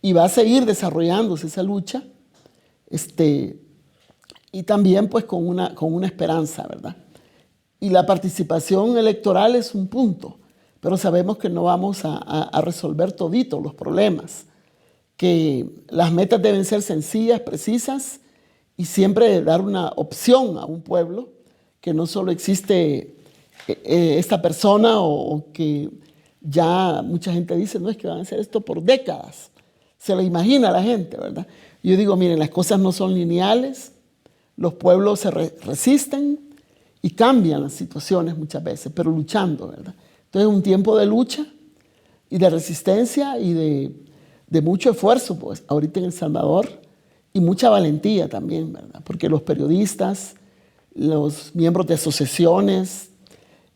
Y va a seguir desarrollándose esa lucha, y también pues con una esperanza, ¿verdad? Y la participación electoral es un punto, pero sabemos que no vamos a resolver toditos los problemas, que las metas deben ser sencillas, precisas, y siempre dar una opción a un pueblo, que no solo existe esta persona o que ya mucha gente dice, no, es que van a hacer esto por décadas. Se lo imagina la gente, ¿verdad? Yo digo, miren, las cosas no son lineales, los pueblos se resisten y cambian las situaciones muchas veces, pero luchando, ¿verdad? Entonces es un tiempo de lucha y de resistencia y de mucho esfuerzo, pues, ahorita en El Salvador, y mucha valentía también, ¿verdad? Porque los periodistas, los miembros de asociaciones,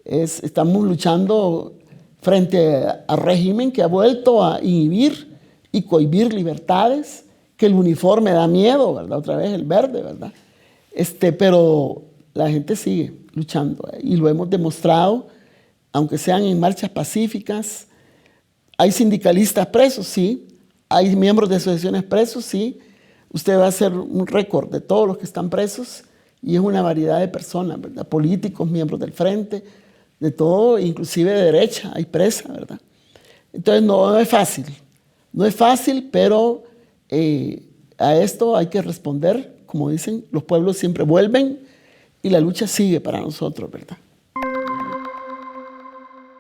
estamos luchando frente al régimen que ha vuelto a inhibir y cohibir libertades, que el uniforme da miedo, ¿verdad? Otra vez el verde, ¿verdad? Pero la gente sigue luchando y lo hemos demostrado, aunque sean en marchas pacíficas. Hay sindicalistas presos, sí. Hay miembros de asociaciones presos, sí. Usted va a hacer un récord de todos los que están presos y es una variedad de personas, ¿verdad? Políticos, miembros del frente, de todo, inclusive de derecha, hay presa, ¿verdad? Entonces no es fácil, no es fácil, pero a esto hay que responder, como dicen, los pueblos siempre vuelven y la lucha sigue para nosotros, ¿verdad?